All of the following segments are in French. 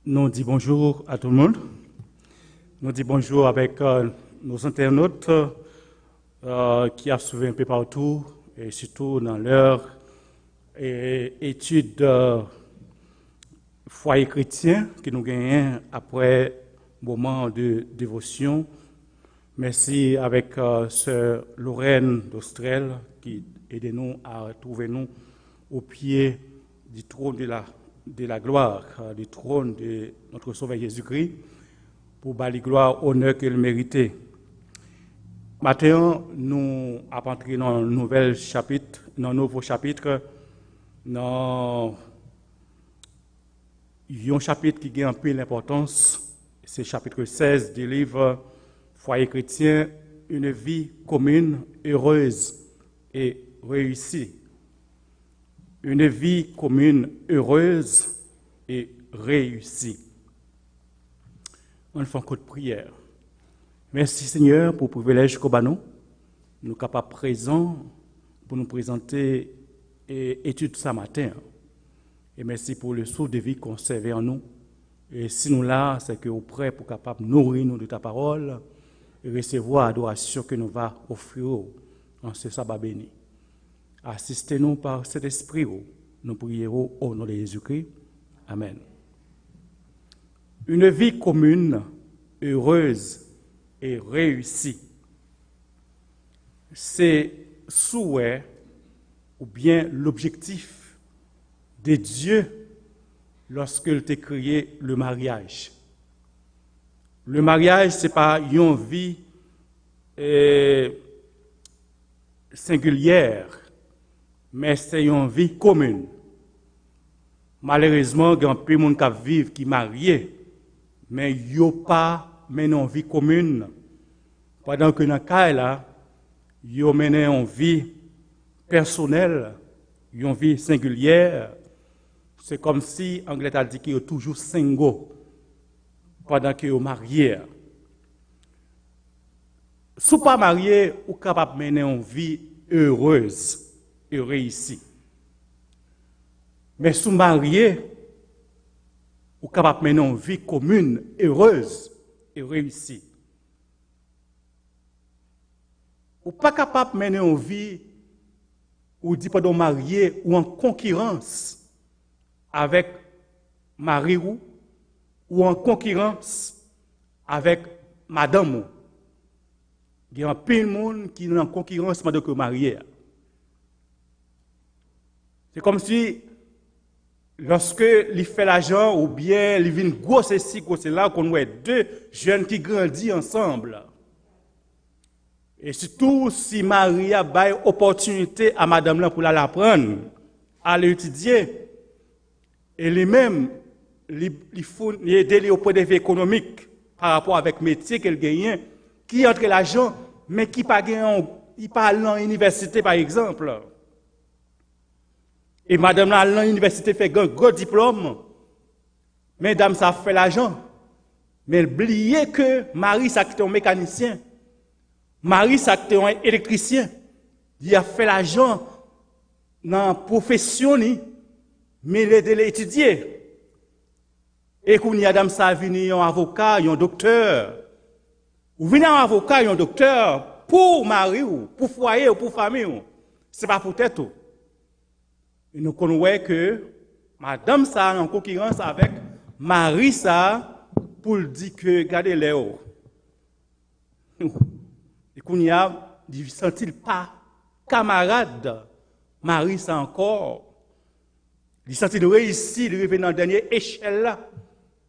Nous disons bonjour à tout le monde. Nous disons bonjour avec nos internautes qui a suivi un peu partout et surtout dans leur étude foyer chrétien que nous gagnons après moment de dévotion. Merci avec sœur Lorraine d'Austrel qui aide nous à trouver nous au pied du trône de la gloire, du trône de notre Sauveur Jésus-Christ, pour bâtir gloire, honneur qu'il méritait. Maintenant, nous avons entré dans un nouveau chapitre, dans un chapitre qui a un peu d'importance, c'est le chapitre 16 du livre Foyer chrétien, une vie commune, heureuse et réussie. Une vie commune, heureuse et réussie. On fait un coup de prière. Merci Seigneur pour le privilège que nous sommes capables présents pour nous présenter l'étude ce matin. Et merci pour le souffle de vie conservé en nous. Et si nous là, c'est que nous sommes prêts pour capable nourrir nous de ta parole et recevoir l'adoration que nous va offrir en ce sabbat béni. Assistez-nous par cet esprit, nous prions au nom de Jésus-Christ. Amen. Une vie commune, heureuse et réussie. C'est souhait ou bien l'objectif de Dieu lorsqu'il t'a créé le mariage. Le mariage, ce n'est pas une vie singulière, mais c'est une vie commune. Malheureusement, il y a un peu de monde qui vivent, qui sont mariés, mais ils n'ont pas mené une vie commune. Pendant que dans le cas là, ils ont mené une vie personnelle, une vie singulière. C'est comme si l'anglais a dit qu'ils sont toujours single pendant qu'ils sont mariés. Si vous n'êtes pas marié, vous êtes capable de mener une vie heureuse et réussie. Mais si vous êtes marié, vous êtes capable de mener une vie commune, heureuse et réussie. Vous n'êtes pas capable de mener une vie où dit pas marié ou en concurrence avec mari ou en concurrence avec madame. Il y a un peu de monde qui est en concurrence avec le marié. C'est comme si, lorsque il fait l'argent ou bien il vient gros ceci, gros cela, qu'on voit deux jeunes qui grandissent ensemble. Et surtout si Maria a une opportunité à madame là pour l'apprendre, à l'étudier, et lui-même, il faut aider au point de vue économique par rapport avec le métier qu'elle gagne, qui entre l'argent, mais qui pas parle à l'université par exemple. Et madame là, à l'université fait un gros diplôme, mais dame ça fait l'argent. Mais oubliez que Marie, ça qui est un mécanicien. Marie, ça qui est un électricien. Il a fait l'argent dans la profession, mais il est étudier. Et quand il y a dame ça venu un avocat, un docteur. Ou venez un avocat, un docteur pour Marie, pour foyer, ou pour famille. Ce n'est pas pour tête. Et nous connaissons que madame ça en concurrence avec Marie ça pour dire que regardez Léo. Et qu'on y a, il ne sent-il pas camarade Marie ça encore. Il sent-il réussi de revenir dans la dernière échelle là.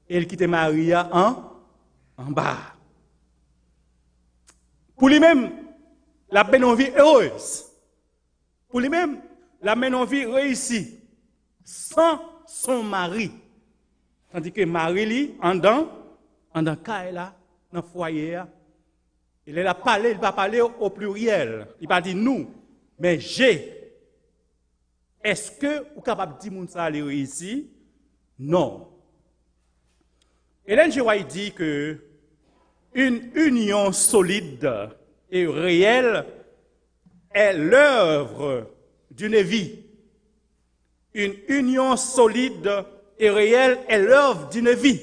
Et il quitte Maria en bas. Pour lui-même, la mène en vie heureuse. Pour lui-même, la mène en vie réussie. Sans son mari. Tandis que Marie, lui, en dans là, dans le foyer, il va parler au pluriel. Il va dire nous, mais j'ai. Est-ce que vous êtes capable de dire que ça a réussi? Non. Hélène G. White dit que une union solide et réelle est l'œuvre d'une vie. Une union solide et réel est l'œuvre d'une vie.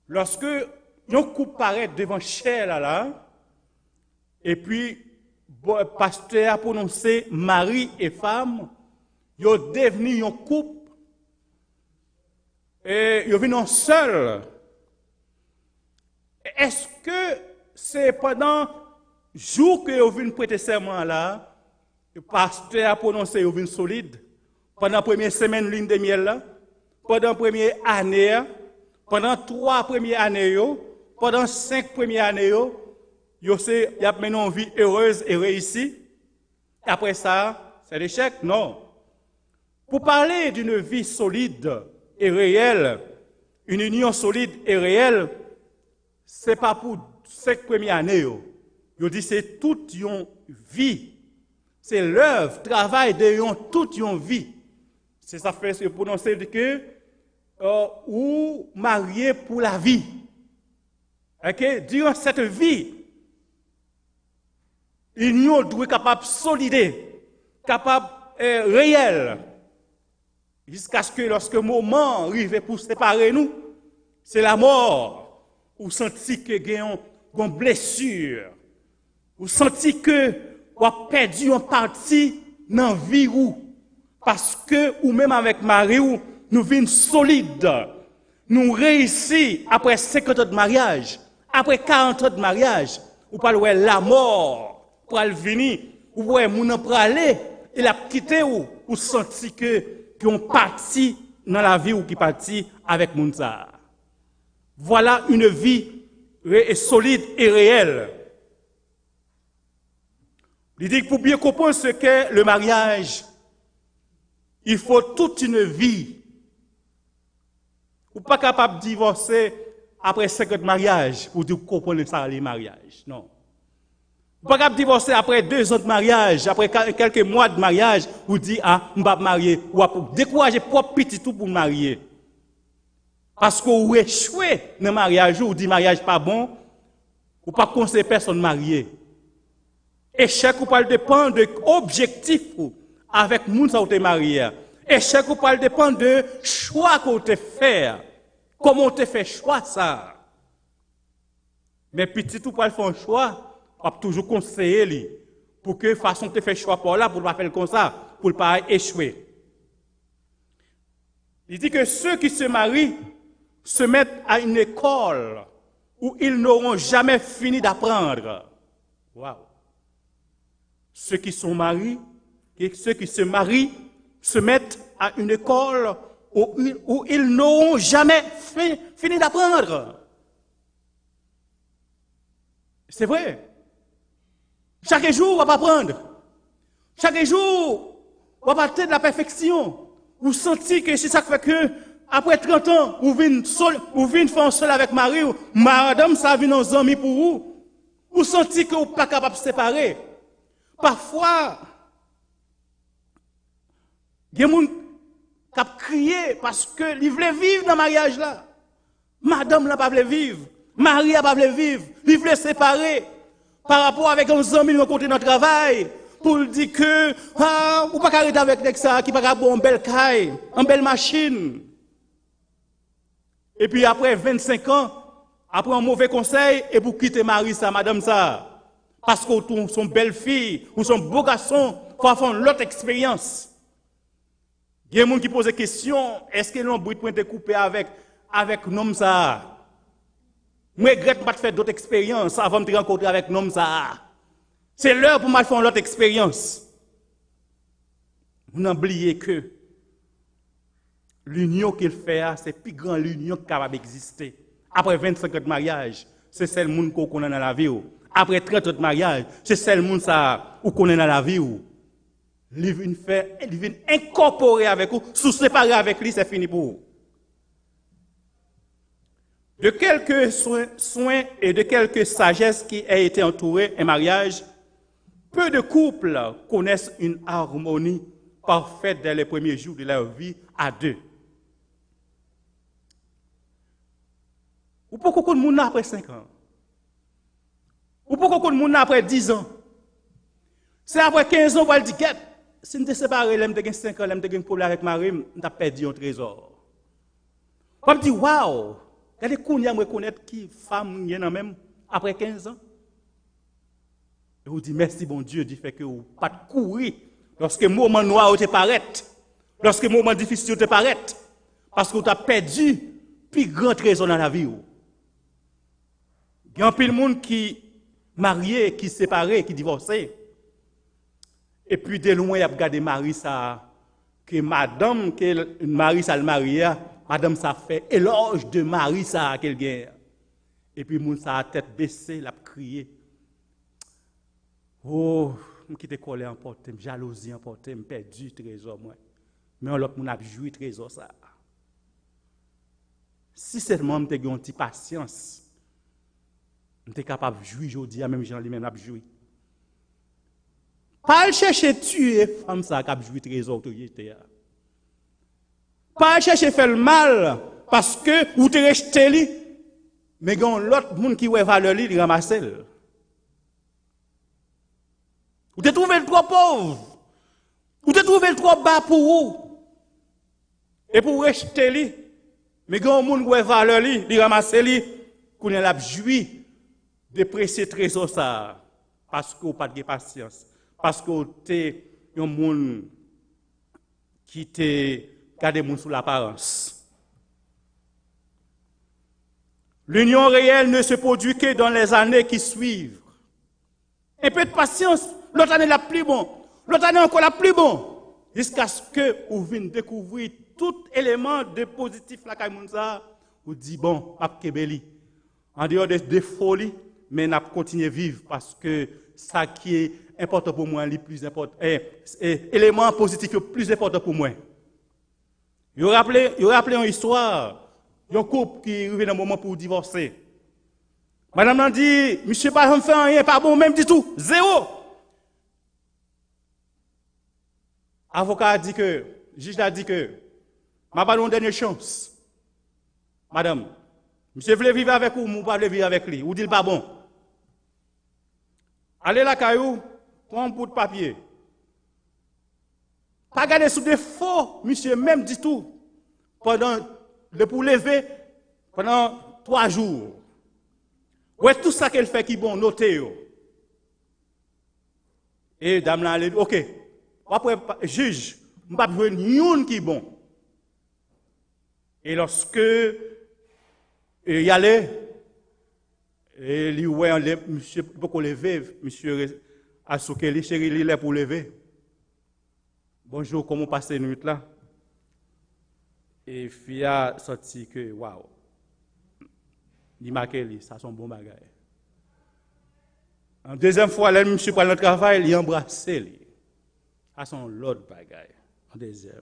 Lorsque un couple paraît devant Cher là, et puis le pasteur a prononcé mari et femme, ils sont devenus un couple et ils viennent seul. Est-ce que c'est pendant le jour que ils viennent prêter serment là, le pasteur a prononcé qu'ils viennent solides, pendant la première semaine lune de miel là, pendant la première année, pendant 3 premières années, pendant 5 premières années, il y a maintenant une vie heureuse et réussie. Et après ça, c'est l'échec? Non. Pour parler d'une vie solide et réelle, une union solide et réelle, ce n'est pas pour 5 premières années. Je dis c'est toute une vie. C'est l'œuvre, travail de toute une vie. C'est ça fait se prononcer que ou marié pour la vie. Ok? Durant cette vie, l'union doit être capable de solider, capable réel, jusqu'à ce que lorsque le moment arrive pour séparer nous, c'est la mort. Ou senti que gagnons une blessure, ou senti que ou a perdu une partie dans la vie ou parce que ou même avec Marie ou nous vîmes solides, nous réussissons après 50 ans de mariage, après 40 ans de mariage, ou pas la mort pour aller venir, ou ouais moun pour aller, il a quitté ou senti que qu'on parti dans la vie ou qui parti avec moun ça. Voilà une vie solide et réelle. Il dit que pour bien comprendre ce qu'est le mariage, il faut toute une vie. Ou pas capable de divorcer après 50 mariages pour dire comprendre ça les mariages. Non. Ou pas capable de divorcer après 2 ans de mariage, après quelques mois de mariage, pour dire ah, je ne vais pas marier, ou pour décourager propre petit tout pour me marier. Parce que vous échouez dans le mariage, ou dit mariage pas bon, ou pas conseiller personne mariée. Échec ou pas dépend de l'objectif avec moun ça ou te marié. Échec ou pas dépend de choix qu'on te fait. Comment te fait choix ça? Mais petit ou pas faire un choix, on va toujours conseiller lui pour que façon te fait choix pour là pour pas faire comme ça, pour pas échouer. Il dit que ceux qui se marient se mettent à une école où ils n'auront jamais fini d'apprendre. Waouh. Ceux qui sont mariés, ceux qui se marient, se mettent à une école où ils n'auront jamais fini d'apprendre. C'est vrai. Chaque jour, on va apprendre. Chaque jour, on va partir de la perfection. Vous sentez que c'est ça qui fait que, après 30 ans, vous venez faire seul avec Marie, ou madame, ça vient nos amis pour vous. Vous sentez que vous n'êtes pas capable de se séparer. Parfois, il y a des gens qui crient parce que ils veulent vivre dans le mariage là. Madame n'a pas voulu vivre. Marie n'a pas voulu vivre. Ils veulent séparer. Par rapport avec un ami qui rencontré dans le travail, pour dire que, ah, ou pas arrêter avec ça, qui pas bon, une belle caille, une belle machine. Et puis après 25 ans, après un mauvais conseil, et pour quitter Marie ça, madame ça. Parce que son belle fille ou son beau garçon, il faut faire l'autre expérience. Il y a des gens qui posent des questions, est-ce que l'on peut te couper avec un homme ça? Moi, je regrette pas de faire d'autres expériences avant de te rencontrer avec un homme ça. C'est l'heure pour moi de faire l'autre expérience. Vous n'oubliez que l'union qu'il fait, c'est plus grand l'union qui est capable d'exister. Après 25 ans de mariage, c'est celle monde qu'on connaît dans la vie. Après 30 ans de mariage, c'est celle monde ça qu'on connaît dans la vie. Il vient incorporer avec vous, se séparer avec lui, c'est fini pour vous. De quelques soins et de quelques sagesse qui a été entouré un mariage, peu de couples connaissent une harmonie parfaite dès les premiers jours de leur vie à deux. Ou pourquoi de monde après 5 ans? Ou pourquoi de monde après 10 ans? C'est après 15 ans, on va le dire, si nous sommes séparés, nous avons 5 ans, nous avons un problème avec Marie, nous avons perdu un trésor. Pas me dire, waouh, regardez qu'on y a me reconnaître qui femme y en a même après 15 ans. Et vous dit merci bon Dieu du fait que vous pas de courir lorsque le moment noir te paraît, lorsque le moment difficile te paraît, parce que vous avez perdu plus grand trésor dans la vie. Il y a un peu de monde qui marié, qui séparé, qui divorcé. Et puis de loin, il a regardé Marie ça, que madame, que Marie ça le marié, madame ça fait éloge de Marie ça qu'elle gagne. Et puis moun ça a tête baissée, l'a crié. Oh, qui te collé en porte, jalousie en porte, me perdu trésor moi. Mais l'autre moun a joui trésor ça. Si seulement me te une petite patience, me te capable de jouir aujourd'hui, même Jean lui-même a joui. Pas chercher tuer femme ça qui a joué trésor autorité. Pas chercher faire le mal parce que ou te rejeté li, mais gon l'autre monde qui ouais valeur li, il ramasse. Ou te trouvé le trop pauvre. Ou te trouvé le trop bas pour vous. Et pour rejeter li, mais gon monde qui ouais valeur li, il ramasse li, qu'on a joui de précieux trésor ça parce que pas de patience. Parce que tu es un monde qui te garde sous l'apparence. L'union réelle ne se produit que dans les années qui suivent. Un peu de patience, l'autre année la plus bon, l'autre année encore la plus bon, jusqu'à ce que vous veniez découvrir tout élément de positif la Kaimunza, vous dites bon, pas kebeli. En dehors de folie, mais n'a continuer à vivre parce que ça qui est important pour moi, le plus important, élément positif le plus important pour moi. Vous rappelez une histoire, un couple qui arrive dans un moment pour divorcer. Madame a dit, monsieur pas fait rien, pas bon même du tout, zéro. Avocat a dit que, juge a dit que, m'a pas une dernière chance. Madame, monsieur voulait vivre avec vous, ou pas voulez vivre avec lui, ou dit pas bon. Allez la caillou, prends un bout de papier. Pas garder sous des faux, monsieur, même du tout. Pendant le pour lever, pendant 3 jours. Ouais, tout ça qu'elle fait qui bon, notez. Et dame là, elle dit, ok. Après, juge, je ne vais pas jouer ni qui bon. Et lorsque il y allait, et lui, ouais, monsieur, pour lever, monsieur, à ce que les chéris, il est pour lever. Bonjour, comment passe la nuit là? Et Fia a sorti que, waouh, il m'a dit, ça sont bons bagages. En deuxième fois, là, monsieur prend le travail, il embrasse lui. Ça sont l'autre bagages. En deuxième.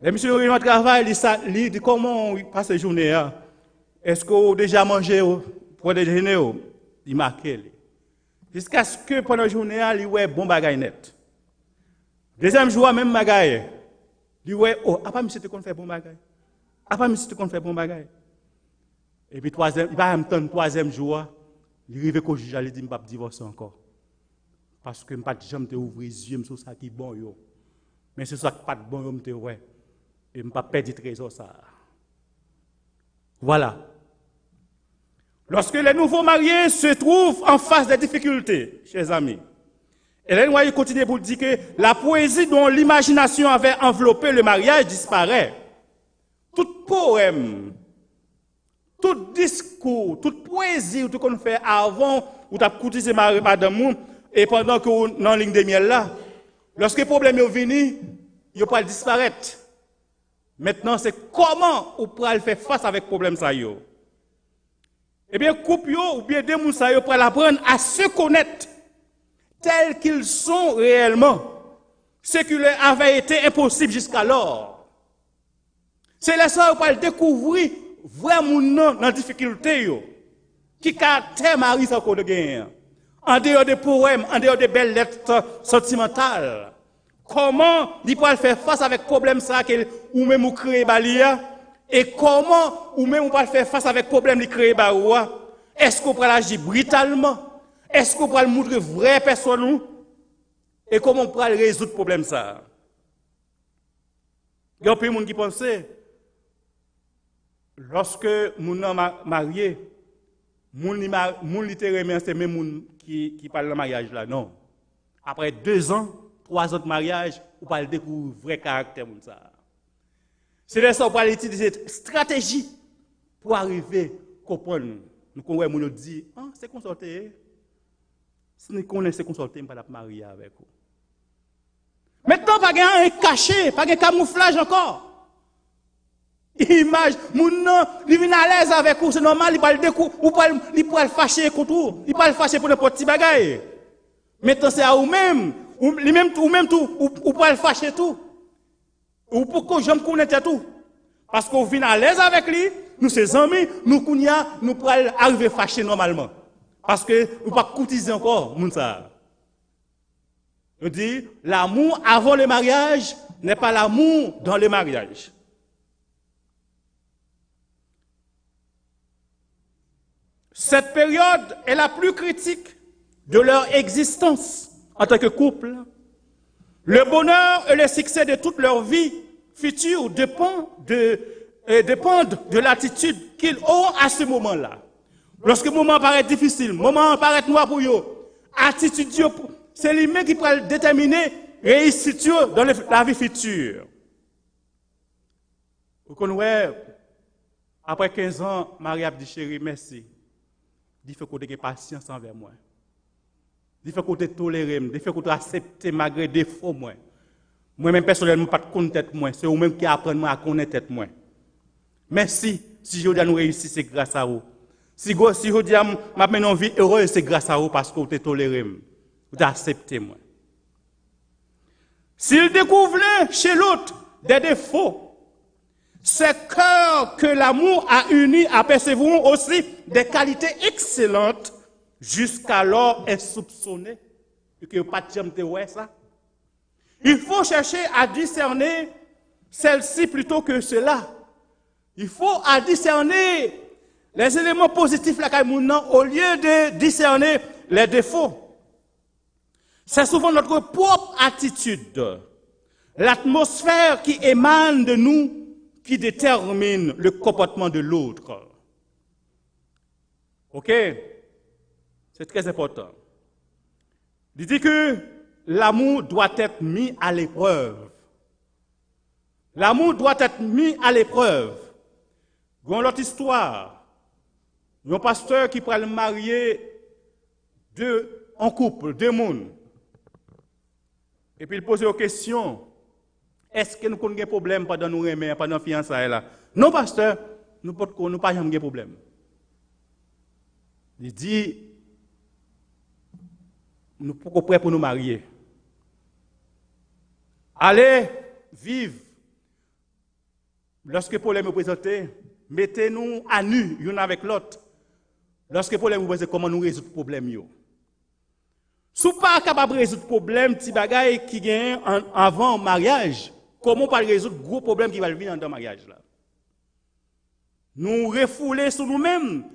Et monsieur prend le travail, il dit comment il passe la journée. Est-ce que vous déjà mangé pour déjeuner? Il m'a dit. Jusqu'à ce que pendant la journée, il y ait bon bagage net. Deuxième jour, même bagage. Il dit, oh, après, monsieur, tu comptes faire bon bagage. Après, monsieur, tu comptes faire bon bagage. Et puis, il va me attendre troisième jour. Il arrive qu'au juge, il dit, je ne vais pas divorcer encore. Parce que je ne vais pas jamais ouvrir les yeux sur ça qui est bon. Mais c'est ça qui n'est pas bon, je ne vais pas perdre le trésor. Voilà. Lorsque les nouveaux mariés se trouvent en face des difficultés, chers amis, Hélène White continue pour dire que la poésie dont l'imagination avait enveloppé le mariage disparaît. Tout poème, tout discours, toute poésie tout qu'on fait avant, ou tu as courtisé madame, et pendant que vous dans la ligne de miel là, lorsque le problème est venu, il ne va pas disparaître. Maintenant, c'est comment on peut faire face avec le problème ça yo. Eh bien, couple ou bien deux moussa yo pour apprendre à se connaître tels qu'ils sont réellement, ce qui leur avait été impossible jusqu'alors. C'est là ça qu'on peut découvrir vraiment dans la difficulté qui caractère Marie sans qu'on gagne. En dehors des poèmes, en dehors des belles lettres sentimentales. Comment il peut faire face avec le problème ça ou même ou créer balia et comment ou même on peut faire face avec le problème de créer baoua. Est-ce qu'on peut agir brutalement? Est-ce qu'on peut montrer vraie personne? Et comment on peut résoudre le problème ça? Il y a plein de gens qui pensent lorsque mon marié, mon littéralement c'est même moun qui parle de mariage là, non. Après 2 ans, 3 ans de mariage, vous parlez découvrir vrai caractère moun ça. C'est là ça on parle utiliser stratégie pour arriver à comprendre. Nous connaissons moun dit, ah c'est consulté. Si nous connaissons consulté, on pas marier avec vous. Maintenant pas un caché, pas un camouflage encore. Image, moun nan, il vient à l'aise avec vous, c'est normal, il parle de coup, il peut le fâcher contre vous, il peut le fâcher pour n'importe petit bagaille. Maintenant c'est à vous-même, ou même tout, ou peut le fâcher tout. Ou pour que j'aime connaître tout. Parce qu'on vient à l'aise avec lui, nous ses amis, nous kounya, nous pouvons arriver fâcher normalement. Parce que nous pas cotiser encore, moun ça. On dit, l'amour avant le mariage n'est pas l'amour dans le mariage. Cette période est la plus critique de leur existence en tant que couple. Le bonheur et le succès de toute leur vie future dépendent de l'attitude qu'ils ont à ce moment-là. Lorsque le moment paraît difficile, le moment paraît noir pour eux, attitude, c'est lui-même qui peut déterminer réussite dans la vie future. Vous connaissez, après 15 ans, Marie a dit, chérie, merci. Il faut qu'on ait patience envers moi. Il faut qu'on te tolère, il faut qu'on accepte malgré des défauts. Moi-même, personnellement, je ne sais pas connaître tête moi. C'est vous-même qui apprenez à connaître tête moi. Merci. Si je dis à nous réussir, c'est grâce à vous. Si je dis à ma une vie heureuse, c'est grâce à vous parce que vous te tolérez. Vous acceptez moi. S'il découvre l'un chez l'autre des défauts, ces cœurs que l'amour a unis apercevront aussi des qualités excellentes jusqu'alors insoupçonnées. Et que pas de ça. Il faut chercher à discerner celle-ci plutôt que cela. Il faut à discerner les éléments positifs au lieu de discerner les défauts. C'est souvent notre propre attitude, l'atmosphère qui émane de nous, qui détermine le comportement de l'autre. OK? C'est très important. Il dit que l'amour doit être mis à l'épreuve. L'amour doit être mis à l'épreuve. Dans l'autre histoire, un pasteur qui pourrait marier en couple, 2 mondes. Et puis il pose une question. Est-ce que nous avons des problèmes pendant nous remettre, pendant nos fiançailles là? Non, pasteur, nous n'avons pas de problème. Il dit, nous sommes prêts pour nous marier. Allez, vive. Lorsque le problème est présenté, mettez-nous à nu, l'un avec l'autre. Lorsque le problème est présenté, comment nous résoudre le problème? Si vous n'êtes pas capable de résoudre le problème, petit bagaille qui gagne avant le mariage, comment on peut résoudre le gros problème qui va venir dans le mariage là? Nous refouler sur nous-mêmes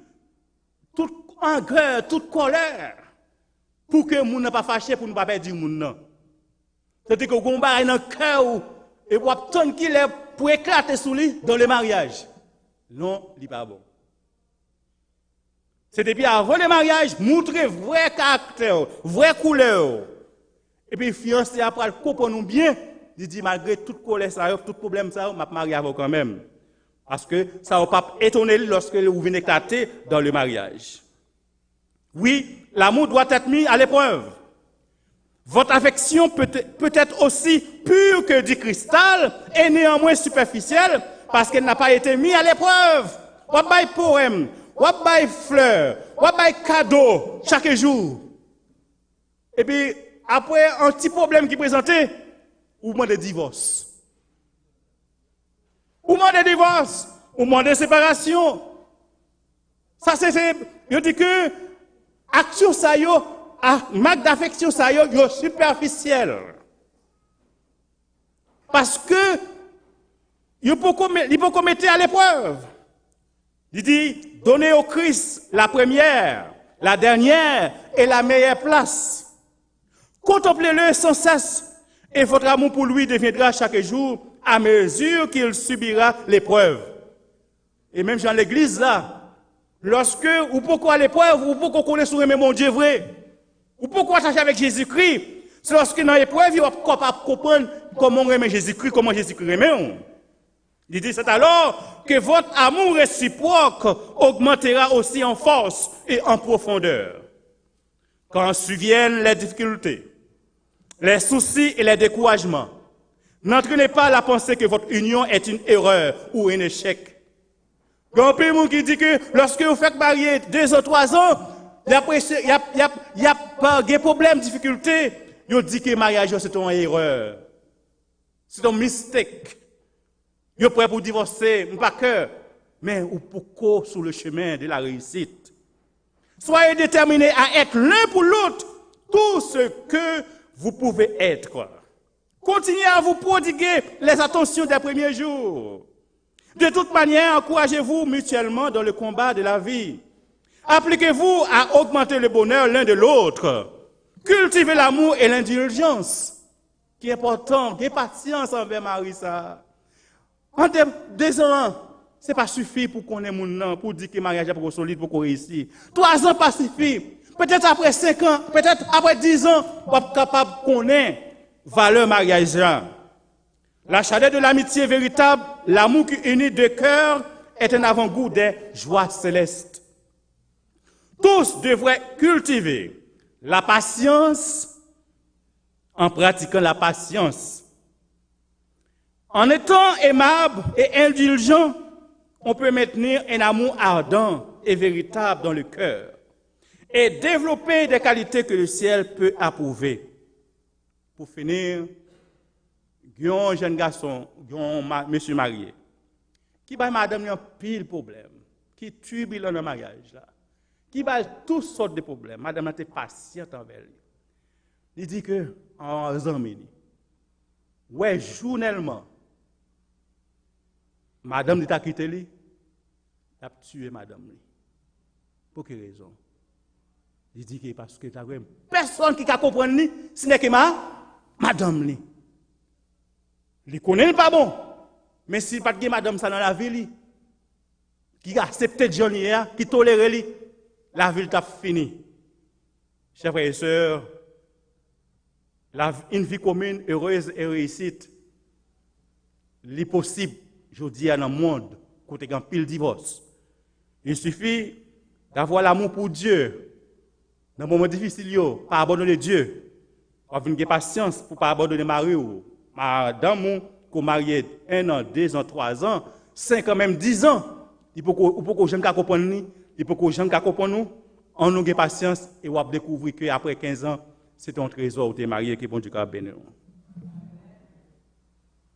toute anger, toute colère, pour que les gens ne pas fâché, pour ne pas perdre les gens. C'est-à-dire que vous avez dans le cœur et vous attendez qu'il est pour éclater sur lui dans le mariage. Non, il n'est pas bon. C'est depuis avant le mariage, montrer vrai caractère, vraie couleur. Et puis, fiancé après, comprendre bien. Il dit, malgré toute colère, tout problème, ça, je vais marier avec quand même. Parce que ça ne va pas étonner lorsque vous venez éclater dans le mariage. Oui, l'amour doit être mis à l'épreuve. Votre affection peut être aussi pure que du cristal et néanmoins superficielle parce qu'elle n'a pas été mise à l'épreuve. Ou by poème, ou by fleurs, ou by cadeau chaque jour. Et puis, après un petit problème qui présentait, ou moins de divorce. Ou moins de divorce, ou moins de séparation. Ça, je dis que, action ça marque d'affection ça yo superficiel. Parce que, il peut commettre à l'épreuve. Il dit, donnez au Christ la première, la dernière et la meilleure place. Contemplez-le sans cesse et votre amour pour lui deviendra chaque jour à mesure qu'il subira l'épreuve. Et même dans l'église là, lorsque ou pourquoi à l'épreuve, ou pourquoi connaît sur mon Dieu vrai, ou pourquoi attacher avec Jésus-Christ, c'est lorsque dans l'épreuve, il va capable comprendre comment on aime Jésus-Christ, comment Jésus-Christ aime. Il dit, c'est alors que votre amour réciproque augmentera aussi en force et en profondeur. Quand surviennent les difficultés, les soucis et les découragements, n'entraînez pas la pensée que votre union est une erreur ou un échec. Il y a un peu de monde qui dit que lorsque vous faites marier 2 ou 3 ans, il y a pas de problèmes, difficultés, ils dit que le mariage c'est une erreur. C'est un mistake. Ils sont prêts pour divorcer, pas cœur, mais ou pour sur le chemin de la réussite. Soyez déterminés à être l'un pour l'autre tout ce que vous pouvez être. Continuez à vous prodiguer les attentions des premiers jours. De toute manière, encouragez-vous mutuellement dans le combat de la vie. Appliquez-vous à augmenter le bonheur l'un de l'autre. Cultivez l'amour et l'indulgence. Qui est important, qui est patience envers Marissa. En 2 ans, c'est pas suffit pour qu'on ait mon nom, pour dire que le mariage est pour solide, pour qu'on réussisse. 3 ans pas suffit. Peut-être après 5 ans, peut-être après 10 ans, on va être capable de connaître valeur mariage. La chaleur de l'amitié véritable, l'amour qui unit 2 cœurs, est un avant-goût des joies célestes. Tous devraient cultiver la patience en pratiquant la patience. En étant aimable et indulgent, on peut maintenir un amour ardent et véritable dans le cœur et développer des qualités que le ciel peut approuver. Pour finir, il y a un jeune garçon, un monsieur marié, qui va madame un pile problème, qui tue dans le mariage là, qui va toutes sortes de problèmes. Madame était patiente envers lui. Il dit que en zamini, ouais journellement, madame dit à quitter lui, il a tué madame lui. Pour quelle raison? Il dit que parce que personne qui a compris ni, ce n'est que madame lui. Il connaît pas bon, mais si pas de madame ça dans la vie, qui accepte Johnny, qui tolère lui, la vie t'a fini. Chers frères et sœurs, une vie commune, heureuse et réussite, c'est possible, je dis, dans le monde, côté il y a pile divorce. Il suffit d'avoir l'amour pour Dieu. Dans les moments difficiles, pas abandonner Dieu. Avoir une patience pour ne pas abandonner Marie. Madame, qu'on marie 1 an, 2 ans, 3 ans, 5 ans, même 10 ans. Il faut que les gens comprennent, il faut que les gens comprennent, on nous patience et on va découvrir qu'après 15 ans, c'est un trésor où tu es marié qui est bon Dieu qui a béni.